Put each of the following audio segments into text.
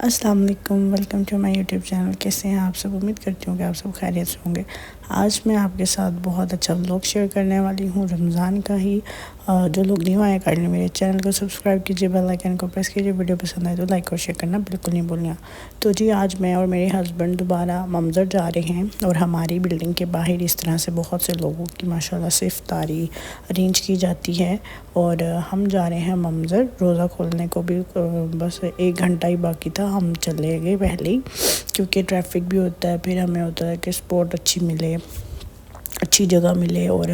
अस्सलाम वालेकुम, welcome to my YouTube channel. कैसे हैं आप सब? उम्मीद करती हूँ कि आप सब खैरियत से होंगे। आज मैं आपके साथ बहुत अच्छा व्लॉग शेयर करने वाली हूँ, रमज़ान का ही। जो लोग न्यू आए कर लें मेरे चैनल को सब्सक्राइब कीजिए, बेल आइकन को प्रेस कीजिए। वीडियो पसंद आए तो लाइक और शेयर करना बिल्कुल नहीं भूलना। तो जी, आज मैं और मेरे हस्बैंड दोबारा ममज़र जा रहे हैं और हमारी बिल्डिंग के बाहर इस तरह से बहुत से लोगों की माशाल्लाह से इफ्तारी अरेंज की जाती है। और हम जा रहे हैं ममज़र। रोज़ा खोलने को भी बस 1 घंटा ही बाकी था। हम चले गए पहले ही, क्योंकि ट्रैफिक भी होता है, फिर हमें होता है कि स्पॉट अच्छी मिले, अच्छी जगह मिले। और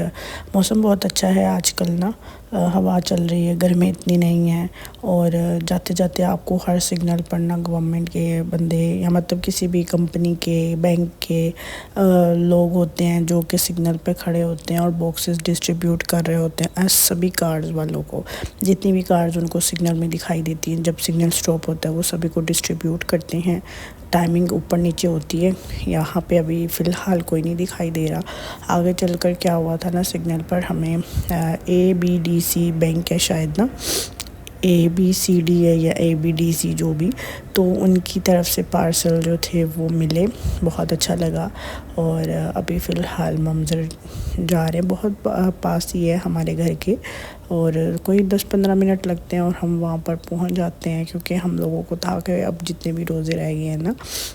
मौसम बहुत अच्छा है आजकल ना, हवा चल रही है, गर्मी इतनी नहीं है। और जाते जाते आपको हर सिग्नल पर ना गवर्नमेंट के बंदे या मतलब किसी भी कंपनी के, बैंक के लोग होते हैं जो कि सिग्नल पे खड़े होते हैं और बॉक्सेस डिस्ट्रीब्यूट कर रहे होते हैं सभी कार्स वालों को। जितनी भी कार्स उनको सिग्नल में दिखाई देती हैं, जब सिग्नल स्टॉप होता है वो सभी को डिस्ट्रीब्यूट करते हैं। टाइमिंग ऊपर नीचे होती है। यहाँ पे अभी फ़िलहाल कोई नहीं दिखाई दे रहा। आगे चलकर क्या हुआ था ना, सिग्नल पर हमें ABDC बैंक है शायद ना, ABCD है या ABDC जो भी, तो उनकी तरफ से पार्सल जो थे वो मिले। बहुत अच्छा लगा। और अभी फ़िलहाल ममज़र जा रहे हैं, बहुत पास ही है हमारे घर के, और कोई 10-15 मिनट लगते हैं और हम वहाँ पर पहुँच जाते हैं। क्योंकि हम लोगों को था कि अब जितने भी रोज़े रह गए हैं ना,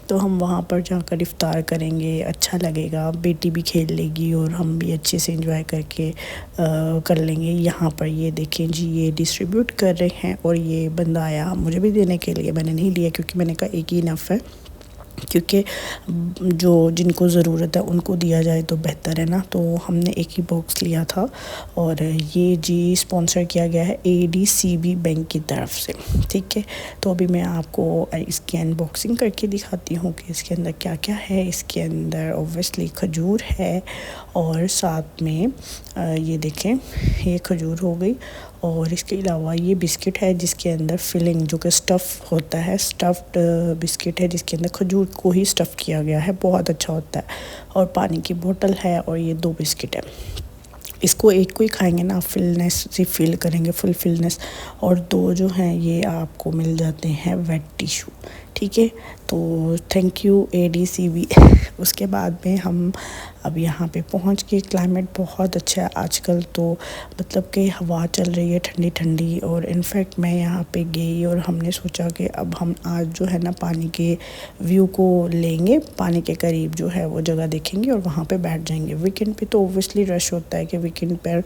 तो हम वहाँ पर जाकर इफ़्तार करेंगे, अच्छा लगेगा। बेटी भी खेल लेगी और हम भी अच्छे से एंजॉय करके कर लेंगे। यहाँ पर ये देखें जी, ये डिस्ट्रीब्यूट कर रहे हैं और ये बंदा आया मुझे भी देने के लिए। मैंने नहीं लिया क्योंकि मैंने कहा एक ही इनफ है, क्योंकि जो जिनको ज़रूरत है उनको दिया जाए तो बेहतर है ना। तो हमने एक ही बॉक्स लिया था। और ये जी स्पॉन्सर किया गया है ADCB बैंक की तरफ से, ठीक है। तो अभी मैं आपको इसकी अनबॉक्सिंग करके दिखाती हूँ कि इसके अंदर क्या क्या है। इसके अंदर ऑब्वियसली खजूर है और साथ में ये देखें, ये खजूर हो गई। और इसके अलावा ये बिस्किट है जिसके अंदर फिलिंग, जो कि स्टफ़ होता है, स्टफ़्ड बिस्किट है जिसके अंदर खजूर को ही स्टफ़ किया गया है, बहुत अच्छा होता है। और पानी की बोतल है और ये 2 बिस्किट है। इसको एक को ही खाएंगे ना, आप फिलनेस से फील करेंगे, फुलफिलनेस। और 2 जो हैं ये आपको मिल जाते हैं वेट टिशू, ठीक है। तो थैंक यू ADCB। उसके बाद में हम अब यहाँ पे पहुँच के, क्लाइमेट बहुत अच्छा है आजकल, तो मतलब कि हवा चल रही है ठंडी ठंडी। और इनफैक्ट मैं यहाँ पे गई और हमने सोचा कि अब हम आज जो है ना पानी के व्यू को लेंगे, पानी के करीब जो है वो जगह देखेंगे और वहाँ पे बैठ जाएंगे। वीकेंड पे तो ओब्वियसली रश होता है कि वीकेंड पर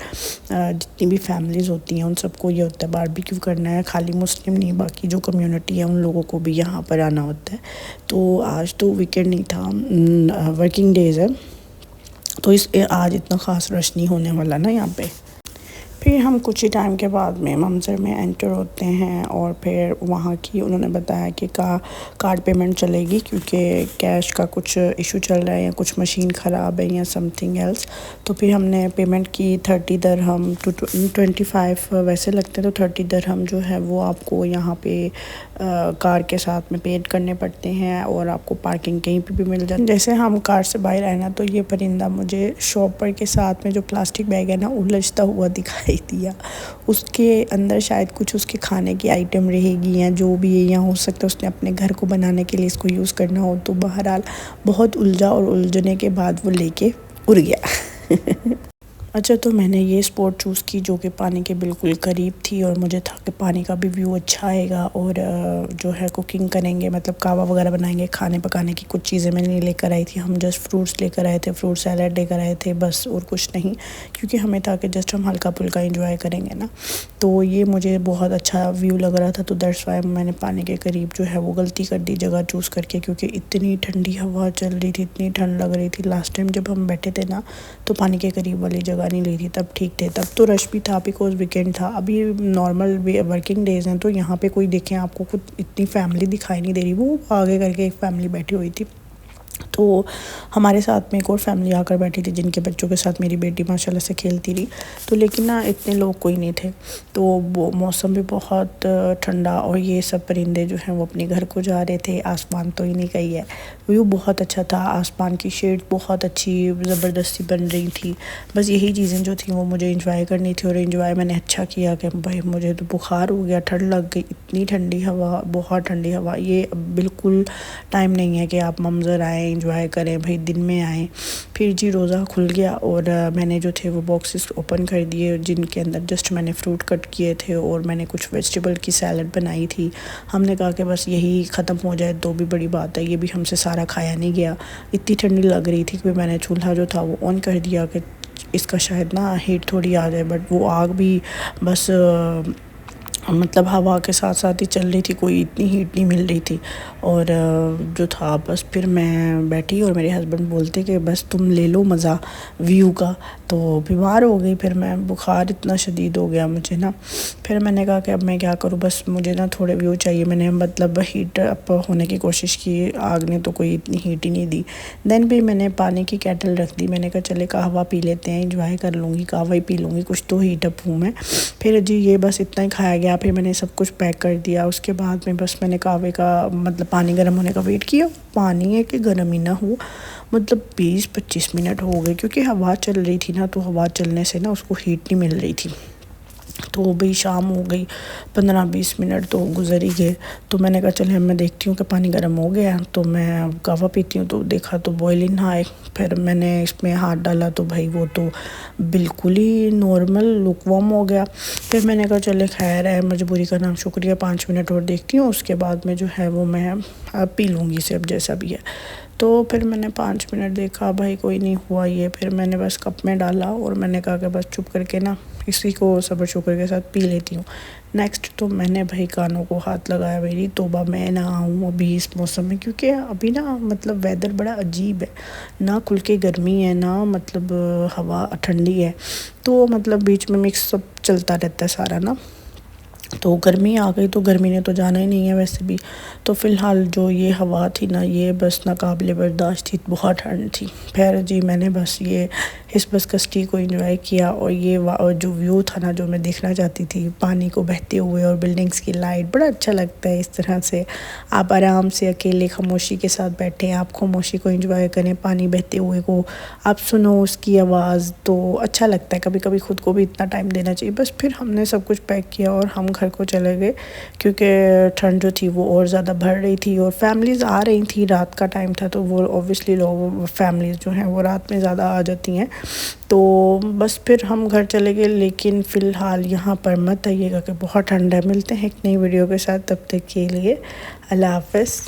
जितनी भी फैमिलीज़ होती हैं उन सबको ये होता है बारबेक्यू करना है। खाली मुस्लिम नहीं, बाकी जो कम्युनिटी है उन लोगों को भी यहाँ पर आना होता है। तो आज तो वीकेंड नहीं था, वर्किंग डेज़ है, तो इस आज इतना ख़ास रश नहीं होने वाला ना यहाँ पे। फिर हम कुछ ही टाइम के बाद में ममज़र में एंटर होते हैं और फिर वहाँ की उन्होंने बताया कि कार्ड पेमेंट चलेगी, क्योंकि कैश का कुछ इशू चल रहा है या कुछ मशीन ख़राब है या समथिंग एल्स। तो फिर हमने पेमेंट की 30 दिरहम टू 25 वैसे लगते हैं, तो 30 दिरहम जो है वो आपको यहाँ पे कार के साथ में पेड करने पड़ते हैं और आपको पार्किंग कहीं पे भी मिल जाती है। जैसे हम कार से बाहर आए ना, तो ये परिंदा मुझे शॉपर के साथ में जो प्लास्टिक बैग है ना उलझता हुआ दिखाई दिया। उसके अंदर शायद कुछ उसके खाने की आइटम रहेगी या जो भी है, या हो सकता है उसने अपने घर को बनाने के लिए इसको यूज़ करना हो। तो बहरहाल बहुत उलझा और उलझने के बाद वो लेके उड़ गया। अच्छा, तो मैंने ये स्पॉट चूज़ की जो कि पानी के बिल्कुल करीब थी और मुझे था कि पानी का भी व्यू अच्छा आएगा और जो है कुकिंग करेंगे, मतलब कावा वगैरह बनाएंगे। खाने पकाने की कुछ चीज़ें मैं नहीं लेकर आई थी, हम जस्ट फ्रूट्स लेकर आए थे, फ्रूट सैलड लेकर आए थे बस, और कुछ नहीं। क्योंकि हमें था कि जस्ट हम हल्का फुल्का इंजॉय करेंगे ना। तो ये मुझे बहुत अच्छा व्यू लग रहा था, तो दैट्स वाई मैंने पानी के करीब जो है वो गलती कर दी जगह चूज़ करके, क्योंकि इतनी ठंडी हवा चल रही थी, इतनी ठंड लग रही थी। लास्ट टाइम जब हम बैठे थे ना, तो पानी के करीब वाली जगह नहीं ली थी, तब ठीक थे। तब तो रश भी था बिकॉज वीकेंड था। अभी नॉर्मल वर्किंग डेज़ हैं, तो यहाँ पे कोई देखें आपको कुछ इतनी फैमिली दिखाई नहीं दे रही। वो आगे करके एक फैमिली बैठी हुई थी, तो हमारे साथ में एक और फैमिली आकर बैठी थी जिनके बच्चों के साथ मेरी बेटी माशाल्लाह से खेलती रही। तो लेकिन ना इतने लोग कोई नहीं थे, तो वो मौसम भी बहुत ठंडा और ये सब परिंदे जो हैं वो अपने घर को जा रहे थे। आसमान तो ही नहीं कही है, व्यू बहुत अच्छा था, आसमान की शेड बहुत अच्छी ज़बरदस्ती बन रही थी। बस यही चीज़ें जो थी वो मुझे इंजॉय करनी थी और इंजॉय मैंने अच्छा किया कि भाई मुझे तो बुखार हो गया, ठंड लग गई, इतनी ठंडी हवा, बहुत ठंडी हवा। ये बिल्कुल टाइम नहीं है कि आप मंजर आए इंजॉय करें, भाई दिन में आए। फिर जी रोज़ा खुल गया और मैंने जो थे वो बॉक्सेस ओपन कर दिए जिनके अंदर जस्ट मैंने फ्रूट कट किए थे और मैंने कुछ वेजिटेबल की सैलड बनाई थी। हमने कहा कि बस यही ख़त्म हो जाए तो भी बड़ी बात है, ये भी हमसे सारा खाया नहीं गया। इतनी ठंडी लग रही थी कि मैंने चूल्हा जो था वो ऑन कर दिया कि इसका शायद ना हीट थोड़ी आ जाए, बट वो आग भी बस मतलब हवा के साथ साथ ही चल रही थी, कोई इतनी हीट नहीं मिल रही थी। और जो था बस फिर मैं बैठी और मेरे हस्बैंड बोलते कि बस तुम ले लो मज़ा व्यू का। तो बीमार हो गई, फिर मैं बुखार इतना शदीद हो गया मुझे ना। फिर मैंने कहा कि अब मैं क्या करूँ, बस मुझे ना थोड़े व्यू चाहिए। मैंने मतलब हीट अप होने की कोशिश की, आग ने तो कोई इतनी हीट ही नहीं दी। देन भी मैंने पानी की केटल रख दी, मैंने कहा चले कहवा पी लेते हैं, इंजॉय कर लूँगी, कहवा ही पी लूँगी, कुछ तो हीट अप हूँ मैं। फिर जी ये बस इतना ही खाया गया। फिर मैंने सब कुछ पैक कर दिया। उसके बाद में बस मैंने कहवे का मतलब पानी गर्म होने का वेट किया। पानी है कि गर्म ही ना हो, मतलब 20-25 मिनट हो गए क्योंकि हवा चल रही थी ना, तो हवा चलने से ना उसको हीट नहीं मिल रही थी। तो भाई शाम हो गई, 15-20 मिनट तो गुजर ही गए। तो मैंने कहा चले मैं देखती हूँ कि पानी गर्म हो गया, तो मैं कहवा पीती हूँ। तो देखा तो बॉइलिंग ना आए। फिर मैंने इसमें हाथ डाला तो भाई वो तो बिल्कुल ही नॉर्मल लुकवार्म हो गया। फिर मैंने कहा चले खैर है, मजबूरी का नाम शुक्रिया, 5 मिनट और देखती हूँ, उसके बाद में जो है वो मैं पी लूँगी इसे, अब जैसा भी है। तो फिर मैंने 5 मिनट देखा, भाई कोई नहीं हुआ ये। फिर मैंने बस कप में डाला और मैंने कहा कि बस चुप करके ना इसी को सब्र शुक्र के साथ पी लेती हूँ। नेक्स्ट तो मैंने भाई कानों को हाथ लगाया, मेरी तौबा मैं ना आऊँ अभी इस मौसम में, क्योंकि अभी ना मतलब वेदर बड़ा अजीब है, ना खुल के गर्मी है ना मतलब हवा ठंडी है, तो मतलब बीच में मिक्स सब चलता रहता है सारा ना। तो गर्मी आ गई तो गर्मी ने तो जाना ही नहीं है वैसे भी। तो फ़िलहाल जो ये हवा थी ना, ये बस नाकाबिले बर्दाश्त थी, बहुत ठंड थी। फिर जी मैंने बस ये इस बस कश्ती को एंजॉय किया और ये जो व्यू था ना जो मैं देखना चाहती थी, पानी को बहते हुए और बिल्डिंग्स की लाइट, बड़ा अच्छा लगता है इस तरह से। आप आराम से अकेले खामोशी के साथ बैठें, आप खामोशी को एंजॉय करें, पानी बहते हुए को आप सुनो उसकी आवाज़, तो अच्छा लगता है। कभी कभी ख़ुद को भी इतना टाइम देना चाहिए। बस फिर हमने सब कुछ पैक किया और हम घर को चले गए क्योंकि ठंड जो थी वो और ज़्यादा बढ़ रही थी और फैमिलीज़ आ रही थी, रात का टाइम था तो वो ऑब्वियसली लोग फैमिलीज़ जो हैं वो रात में ज़्यादा आ जाती हैं। तो बस फिर हम घर चले गए। लेकिन फ़िलहाल यहाँ पर मत आइएगा कि बहुत ठंड है। मिलते हैं एक नई वीडियो के साथ, तब तक के लिए अल्लाह हाफ़िज़।